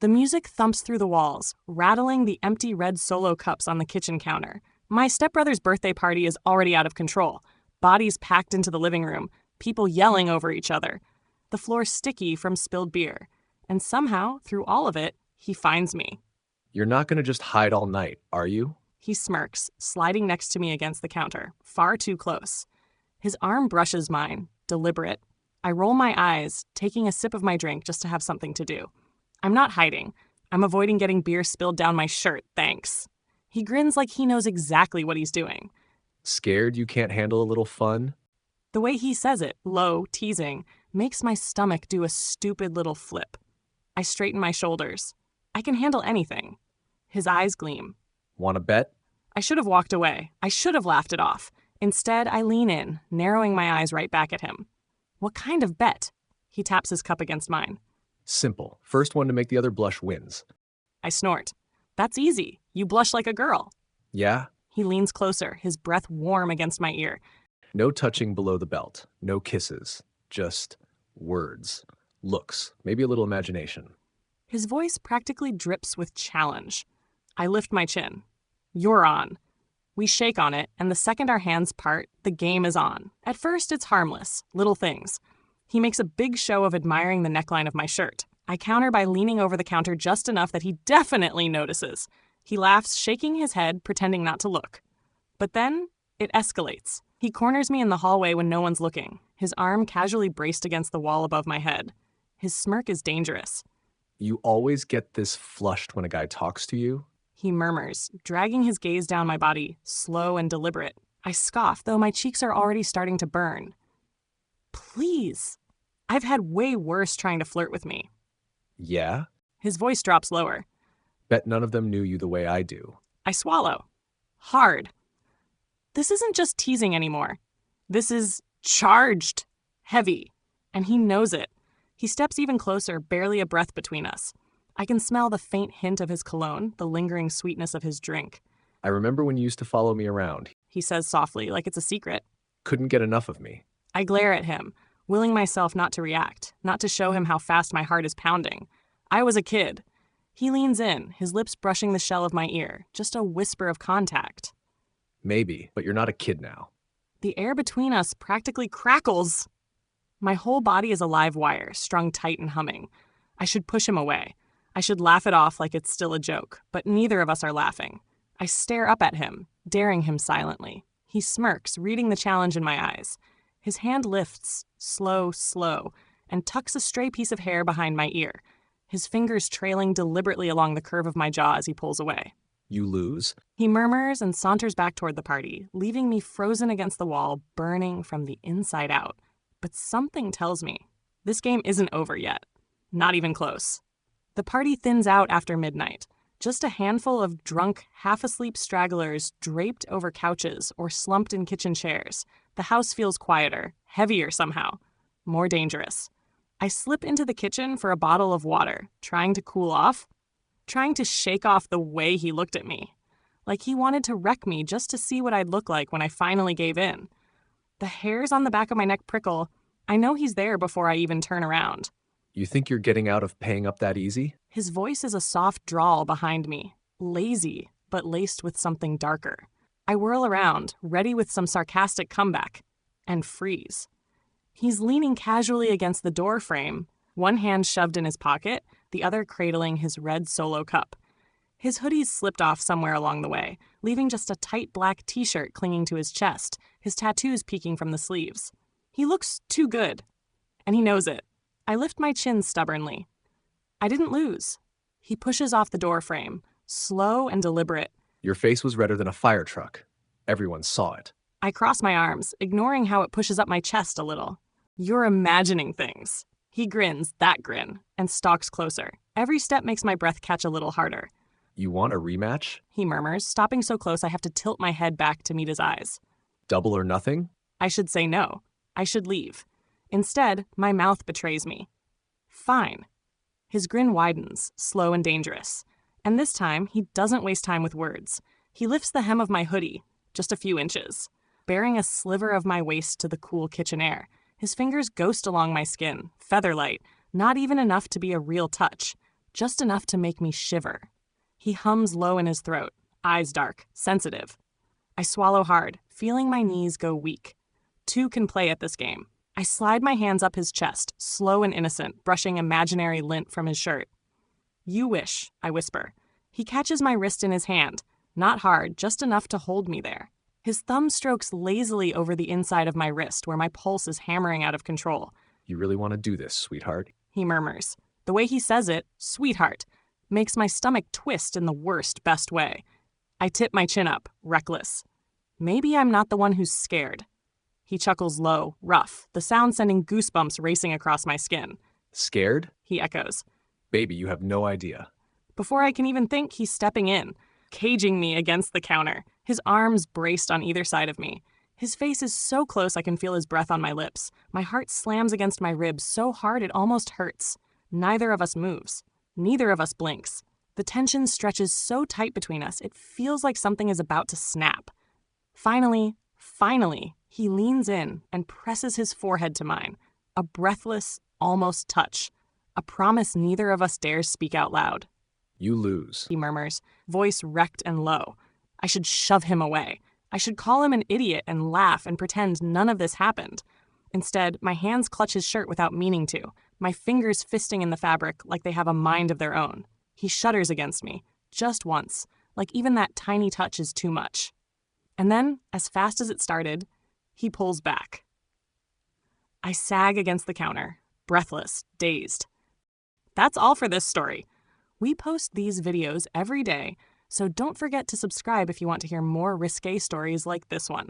The music thumps through the walls, rattling the empty red Solo cups on the kitchen counter. My stepbrother's birthday party is already out of control. Bodies packed into the living room, people yelling over each other. The floor sticky from spilled beer. And somehow, through all of it, he finds me. You're not going to just hide all night, are you? He smirks, sliding next to me against the counter, far too close. His arm brushes mine, deliberate. I roll my eyes, taking a sip of my drink just to have something to do. I'm not hiding. I'm avoiding getting beer spilled down my shirt, thanks. He grins like he knows exactly what he's doing. Scared you can't handle a little fun? The way he says it, low, teasing, makes my stomach do a stupid little flip. I straighten my shoulders. I can handle anything. His eyes gleam. Want to bet? I should have walked away. I should have laughed it off. Instead, I lean in, narrowing my eyes right back at him. What kind of bet? He taps his cup against mine. Simple. First one to make the other blush wins. I snort. That's easy. You blush like a girl. Yeah? He leans closer, his breath warm against my ear. No touching below the belt. No kisses. Just words. Looks. Maybe a little imagination. His voice practically drips with challenge. I lift my chin. You're on. We shake on it, and the second our hands part, the game is on. At first, it's harmless, little things. He makes a big show of admiring the neckline of my shirt. I counter by leaning over the counter just enough that he definitely notices. He laughs, shaking his head, pretending not to look. But then, it escalates. He corners me in the hallway when no one's looking, his arm casually braced against the wall above my head. His smirk is dangerous. You always get this flushed when a guy talks to you? He murmurs, dragging his gaze down my body, slow and deliberate. I scoff, though my cheeks are already starting to burn. Please. I've had way worse trying to flirt with me. Yeah? His voice drops lower. Bet none of them knew you the way I do. I swallow. Hard. This isn't just teasing anymore. This is charged. Heavy. And he knows it. He steps even closer, barely a breath between us. I can smell the faint hint of his cologne, the lingering sweetness of his drink. I remember when you used to follow me around. He says softly, like it's a secret. Couldn't get enough of me. I glare at him, willing myself not to react, not to show him how fast my heart is pounding. I was a kid. He leans in, his lips brushing the shell of my ear, just a whisper of contact. Maybe, but you're not a kid now. The air between us practically crackles. My whole body is a live wire, strung tight and humming. I should push him away. I should laugh it off like it's still a joke, but neither of us are laughing. I stare up at him, daring him silently. He smirks, reading the challenge in my eyes. His hand lifts, slow, and tucks a stray piece of hair behind my ear, his fingers trailing deliberately along the curve of my jaw as he pulls away. You lose? He murmurs and saunters back toward the party, leaving me frozen against the wall, burning from the inside out. But something tells me this game isn't over yet. Not even close. The party thins out after midnight. Just a handful of drunk, half-asleep stragglers draped over couches or slumped in kitchen chairs. The house feels quieter, heavier somehow, more dangerous. I slip into the kitchen for a bottle of water, trying to cool off, trying to shake off the way he looked at me. Like he wanted to wreck me just to see what I'd look like when I finally gave in. The hairs on the back of my neck prickle. I know he's there before I even turn around. You think you're getting out of paying up that easy? His voice is a soft drawl behind me, lazy, but laced with something darker. I whirl around, ready with some sarcastic comeback, and freeze. He's leaning casually against the door frame, one hand shoved in his pocket, the other cradling his red Solo cup. His hoodie's slipped off somewhere along the way, leaving just a tight black t-shirt clinging to his chest, his tattoos peeking from the sleeves. He looks too good, and he knows it. I lift my chin stubbornly. I didn't lose. He pushes off the door frame, slow and deliberate. Your face was redder than a fire truck. Everyone saw it. I cross my arms, ignoring how it pushes up my chest a little. You're imagining things. He grins, that grin, and stalks closer. Every step makes my breath catch a little harder. You want a rematch? He murmurs, stopping so close I have to tilt my head back to meet his eyes. Double or nothing? I should say no. I should leave. Instead, my mouth betrays me. Fine. His grin widens, slow and dangerous. And this time, he doesn't waste time with words. He lifts the hem of my hoodie, just a few inches, bearing a sliver of my waist to the cool kitchen air. His fingers ghost along my skin, feather light, not even enough to be a real touch. just enough to make me shiver. He hums low in his throat, eyes dark, sensitive. I swallow hard, feeling my knees go weak. Two can play at this game. I slide my hands up his chest, slow and innocent, brushing imaginary lint from his shirt. "You wish," I whisper. He catches my wrist in his hand, not hard, just enough to hold me there. His thumb strokes lazily over the inside of my wrist where my pulse is hammering out of control. "You really want to do this, sweetheart?" He murmurs. The way he says it, sweetheart, makes my stomach twist in the worst, best way. I tip my chin up, reckless. Maybe I'm not the one who's scared. He chuckles low, rough, the sound sending goosebumps racing across my skin. "Scared?" He echoes. "Baby, you have no idea." Before I can even think, he's stepping in, caging me against the counter, his arms braced on either side of me. His face is so close I can feel his breath on my lips. My heart slams against my ribs so hard it almost hurts. Neither of us moves. Neither of us blinks. The tension stretches so tight between us, it feels like something is about to snap. Finally, he leans in and presses his forehead to mine. A breathless, almost touch. A promise neither of us dares speak out loud. "You lose," he murmurs, voice wrecked and low. I should shove him away. I should call him an idiot and laugh and pretend none of this happened. Instead, my hands clutch his shirt without meaning to, my fingers fisting in the fabric like they have a mind of their own. He shudders against me, just once, like even that tiny touch is too much. And then, as fast as it started, he pulls back. I sag against the counter, breathless, dazed. That's all for this story. We post these videos every day, so don't forget to subscribe if you want to hear more risque stories like this one.